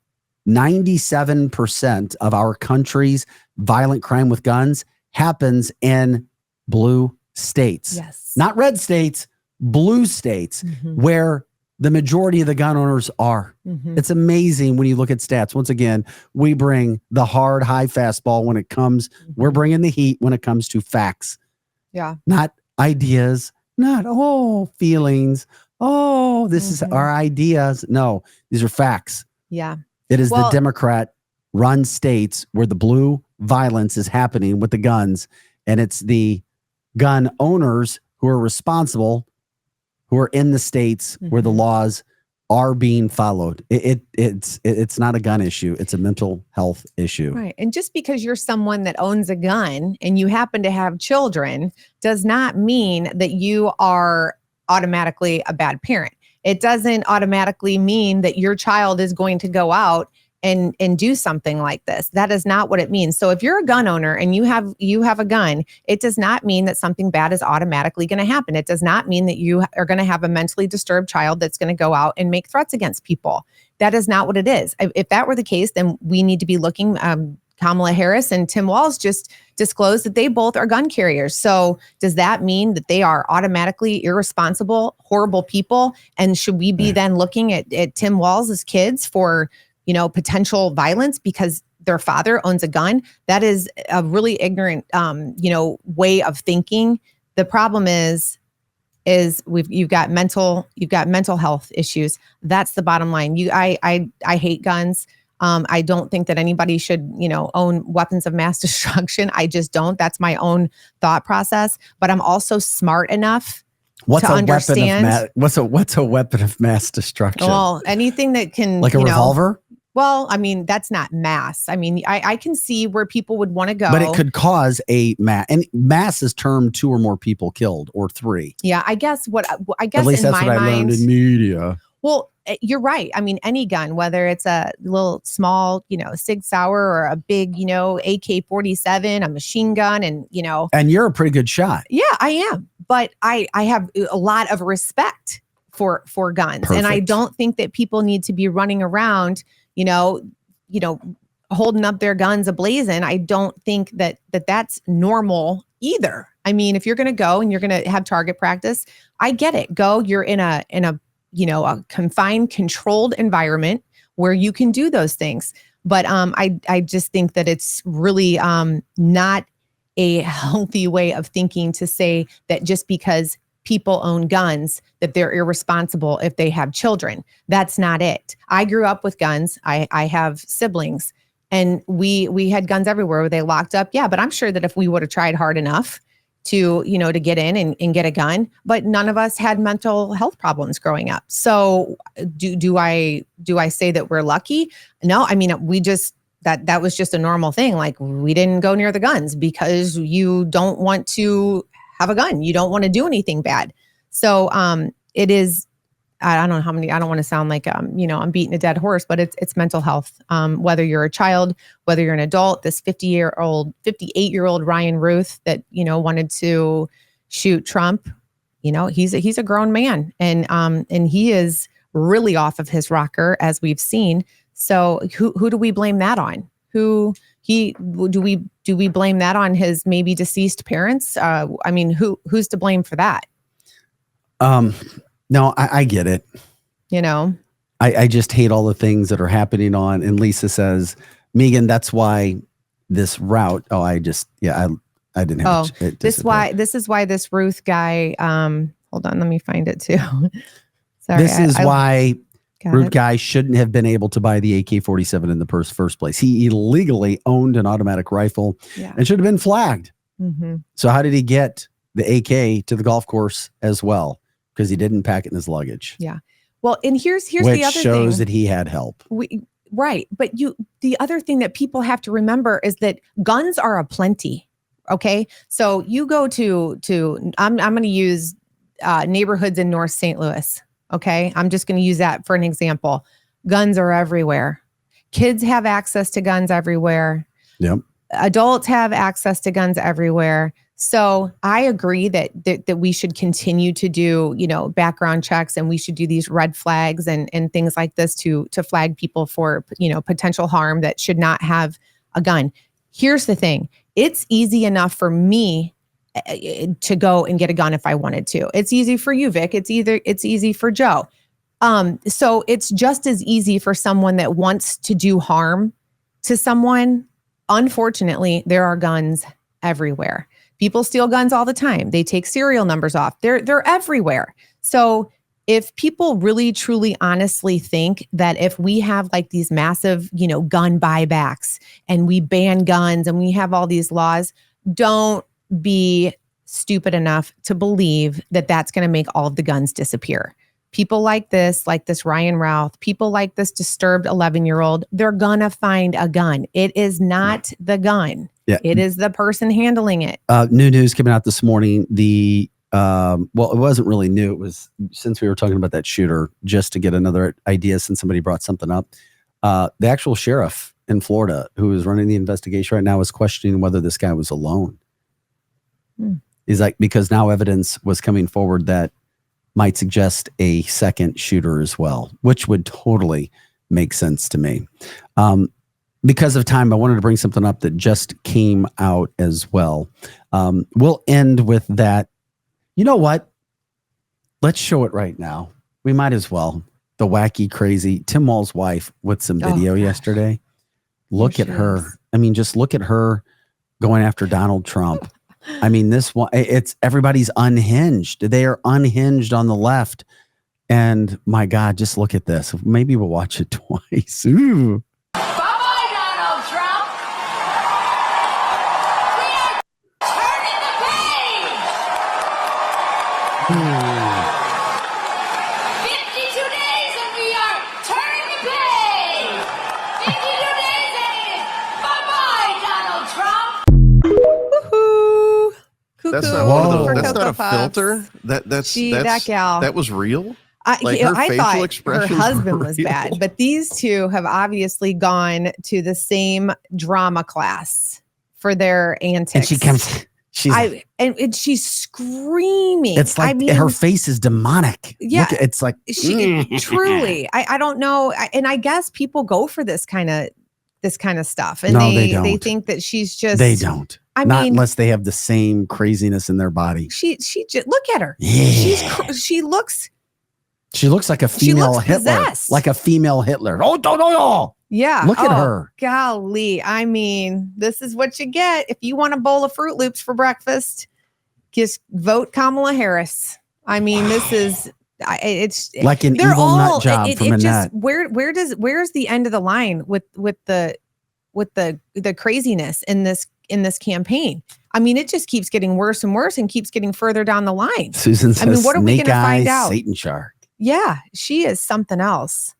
Speaker 1: 97% of our country's violent crime with guns happens in blue states.
Speaker 2: Yes.
Speaker 1: Not red states, blue states, where the majority of the gun owners are. It's amazing when you look at stats. Once again, we bring the hard, high fastball when it comes. We're bringing the heat when it comes to facts.
Speaker 2: Yeah.
Speaker 1: Not ideas, not, feelings. This is our ideas. No, these are facts.
Speaker 2: Yeah.
Speaker 1: It is the Democrat-run states where the blue violence is happening with the guns. And it's the gun owners who are responsible, who are in the states where the laws are being followed. It's not a gun issue. It's a mental health issue.
Speaker 2: Right. And just because you're someone that owns a gun and you happen to have children does not mean that you are automatically a bad parent. It doesn't automatically mean that your child is going to go out and do something like this. That is not what it means. So if you're a gun owner and you have a gun, it does not mean that something bad is automatically going to happen. It does not mean that you are going to have a mentally disturbed child that's going to go out and make threats against people. That is not what it is. If that were the case, then we need to be looking. Kamala Harris and Tim Walz just disclosed that they both are gun carriers. So does that mean that they are automatically irresponsible, horrible people? And should we be then looking at Tim Walz's kids for potential violence because their father owns a gun. That is a really ignorant, way of thinking. The problem is you've got mental health issues. That's the bottom line. I hate guns. I don't think that anybody should, own weapons of mass destruction. I just don't. That's my own thought process. But I'm also smart enough to understand.
Speaker 1: What's a weapon of mass destruction?
Speaker 2: Well, anything that can,
Speaker 1: like a revolver.
Speaker 2: Well, I mean, that's not mass. I mean, I can see where people would want to go.
Speaker 1: But it could cause a mass. And mass is termed 2 or more people killed or 3.
Speaker 2: Yeah, I guess
Speaker 1: At least
Speaker 2: in
Speaker 1: that's
Speaker 2: my
Speaker 1: what I
Speaker 2: mind,
Speaker 1: learned in media.
Speaker 2: Well, you're right. I mean, any gun, whether it's a little small, Sig Sauer or a big, AK-47, a machine gun, and,
Speaker 1: And you're a pretty good shot.
Speaker 2: Yeah, I am. But I have a lot of respect for guns.
Speaker 1: Perfect.
Speaker 2: And I don't think that people need to be running around holding up their guns ablazing. I don't think that that's normal either. I mean, if you're going to go and you're going to have target practice, I get it. Go, you're in a confined, controlled environment where you can do those things. But I just think that it's really not a healthy way of thinking to say that just because people own guns, that they're irresponsible if they have children. That's not it. I grew up with guns. I have siblings, and we had guns everywhere. Were they locked up? Yeah, but I'm sure that if we would have tried hard enough to get in and get a gun, but none of us had mental health problems growing up. So do I say that we're lucky? No, I mean, we just, that was just a normal thing. Like, we didn't go near the guns because you don't want to have a gun. You don't want to do anything bad. So it is, I don't know how many, I don't want to sound like, I'm beating a dead horse, but it's mental health. Whether you're a child, whether you're an adult, this 58-year-old Ryan Ruth that, wanted to shoot Trump, he's a grown man, and he is really off of his rocker, as we've seen. So who do we blame that on? Do we blame that on his maybe deceased parents? I mean, who's to blame for that?
Speaker 1: No, I get it. I just hate all the things that are happening on. And Lisa says, Megan, that's why this route. Oh, I didn't have it.
Speaker 2: This is why this Ruth guy, hold on, let me find it too. Sorry.
Speaker 1: This is why Ruth guy shouldn't have been able to buy the AK-47 in the first place. He illegally owned an automatic rifle and should have been flagged.
Speaker 2: Mm-hmm.
Speaker 1: So how did he get the AK to the golf course as well? Because he didn't pack it in his luggage.
Speaker 2: Yeah. Well, and here's
Speaker 1: the other thing. Which shows that he had help.
Speaker 2: Right. But the other thing that people have to remember is that guns are aplenty. Okay. So you go to I'm going to use neighborhoods in North St. Louis. Okay. I'm just going to use that for an example. Guns are everywhere. Kids have access to guns everywhere.
Speaker 1: Yep.
Speaker 2: Adults have access to guns everywhere. So I agree that we should continue to do, background checks, and we should do these red flags and things like this to flag people for, potential harm that should not have a gun. Here's the thing. It's easy enough for me to go and get a gun if I wanted to. It's easy for you, Vic. It's easy for Joe. So it's just as easy for someone that wants to do harm to someone. Unfortunately, there are guns everywhere. People steal guns all the time. They take serial numbers off. They're everywhere. So if people really, truly, honestly think that if we have like these massive, gun buybacks and we ban guns and we have all these laws, don't be stupid enough to believe that that's going to make all of the guns disappear. People like this Ryan Routh, people like this disturbed 11-year-old, they're going to find a gun. It is not the gun. Yeah. It is the person handling it.
Speaker 1: New news coming out this morning. It wasn't really new. It was since we were talking about that shooter, just to get another idea since somebody brought something up. The actual sheriff in Florida who is running the investigation right now is questioning whether this guy was alone. He's like, because now evidence was coming forward that might suggest a second shooter as well, which would totally make sense to me. Because of time, I wanted to bring something up that just came out as well. We'll end with that. You know what? Let's show it right now. We might as well. The wacky, crazy Tim Wall's wife with some video yesterday. Look at her. I mean, just look at her going after Donald Trump. I mean, this one, it's everybody's unhinged. They are unhinged on the left. And my God, just look at this. Maybe we'll watch it twice. Ooh.
Speaker 12: Bye-bye, Donald Trump. We are turning the page. 52 days and we are turning the page. 52 days and it is bye-bye, Donald Trump.
Speaker 2: Woohoo!
Speaker 3: That's not
Speaker 1: Whoa.
Speaker 3: one of those.
Speaker 2: For
Speaker 3: That's not a
Speaker 2: Cocoa Puffs.
Speaker 3: filter. That's
Speaker 2: that gal.
Speaker 3: That was real.
Speaker 2: I
Speaker 3: her
Speaker 2: thought
Speaker 3: facial
Speaker 2: her
Speaker 3: expressions
Speaker 2: husband
Speaker 3: were
Speaker 2: was
Speaker 3: real.
Speaker 2: bad, but these two have obviously gone to the same drama class for their antics.
Speaker 1: And she comes,
Speaker 2: and she's screaming.
Speaker 1: it's like her face is demonic.
Speaker 2: Yeah.
Speaker 1: Look, it's like,
Speaker 2: she truly, I don't know. And I guess people go for this kind of stuff. And
Speaker 1: No,
Speaker 2: they
Speaker 1: don't.
Speaker 2: think that she's just,
Speaker 1: they don't.
Speaker 2: I
Speaker 1: Not
Speaker 2: mean,
Speaker 1: unless they have the same craziness in their body.
Speaker 2: she just, look at her.
Speaker 1: Yeah.
Speaker 2: She looks
Speaker 1: like a female
Speaker 2: looks
Speaker 1: Hitler.
Speaker 2: possessed.
Speaker 1: Like a female Hitler. Oh, no.
Speaker 2: Yeah.
Speaker 1: Look at her.
Speaker 2: Golly. I mean, this is what you get. If you want a bowl of Fruit Loops for breakfast, just vote Kamala Harris. I mean, this is, it's
Speaker 1: Like an
Speaker 2: they're
Speaker 1: evil
Speaker 2: all,
Speaker 1: nut job from
Speaker 2: it just,
Speaker 1: Annette.
Speaker 2: where's the end of the line with the craziness in this campaign? I mean, it just keeps getting worse and worse and keeps getting further down the line.
Speaker 1: Susan says,
Speaker 2: what are we
Speaker 1: snake
Speaker 2: going to find
Speaker 1: eye
Speaker 2: out?
Speaker 1: Satan shark.
Speaker 2: Yeah, she is something else.